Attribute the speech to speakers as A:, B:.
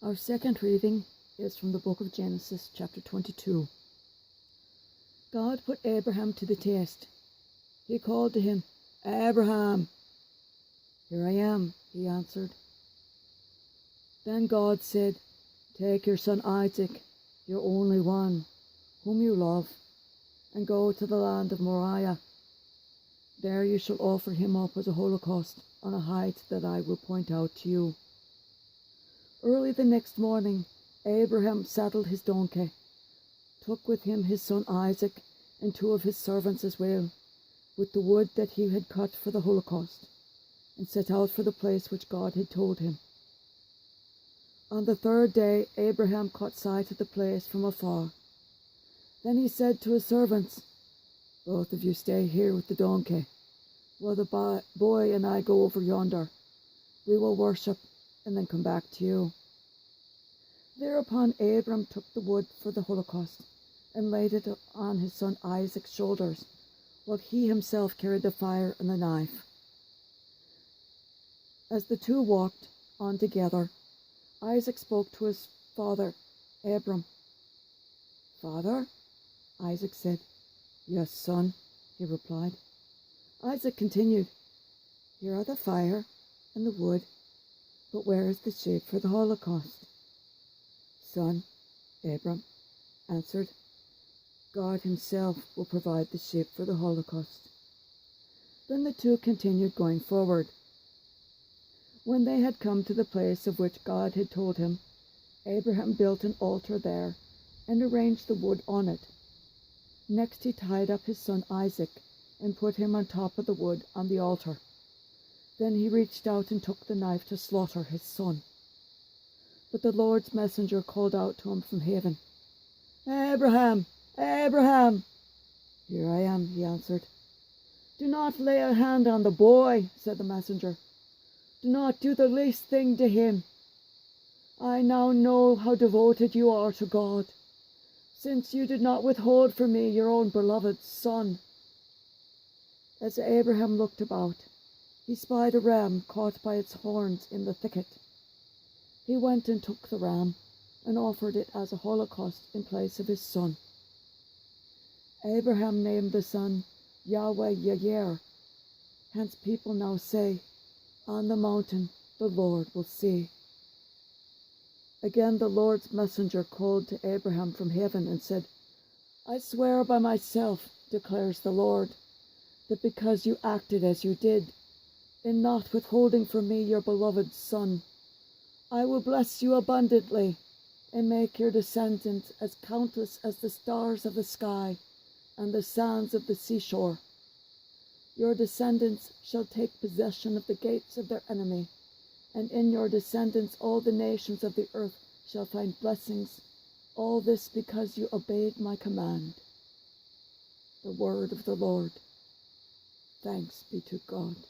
A: Our second reading is from the book of Genesis, chapter 22. God put Abraham to the test. He called to him, "Abraham." "Here I am," he answered. Then God said, "Take your son Isaac, your only one, whom you love, and go to the land of Moriah. There you shall offer him up as a holocaust on a height that I will point out to you." Early the next morning, Abraham saddled his donkey, took with him his son Isaac and 2 of his servants as well, with the wood that he had cut for the holocaust, and set out for the place which God had told him. On the 3rd day, Abraham caught sight of the place from afar. Then he said to his servants, "Both of you stay here with the donkey, while the boy and I go over yonder. We will worship and then come back to you." Thereupon Abram took the wood for the holocaust and laid it on his son Isaac's shoulders, while he himself carried the fire and the knife. As the two walked on together, Isaac spoke to his father Abram. "Father?" Isaac said. "Yes, son," he replied. Isaac continued, "Here are the fire and the wood, but where is the sheep for the holocaust?" "Son," Abram answered, "God himself will provide the sheep for the holocaust." Then the two continued going forward. When they had come to the place of which God had told him, Abraham built an altar there and arranged the wood on it. Next he tied up his son Isaac and put him on top of the wood on the altar. Then he reached out and took the knife to slaughter his son. But the Lord's messenger called out to him from heaven, "Abraham, Abraham!" "Here I am," he answered. "Do not lay a hand on the boy," said the messenger. "Do not do the least thing to him. I now know how devoted you are to God, since you did not withhold from me your own beloved son." As Abraham looked about, he spied a ram caught by its horns in the thicket. He went and took the ram and offered it as a holocaust in place of his son. Abraham named the son Yahweh Yair. Hence people now say, "On the mountain the Lord will see." Again the Lord's messenger called to Abraham from heaven and said, "I swear by myself, declares the Lord, that because you acted as you did, in not withholding from me your beloved son, I will bless you abundantly and make your descendants as countless as the stars of the sky and the sands of the seashore. Your descendants shall take possession of the gates of their enemy, and in your descendants all the nations of the earth shall find blessings, all this because you obeyed my command." The word of the Lord. Thanks be to God.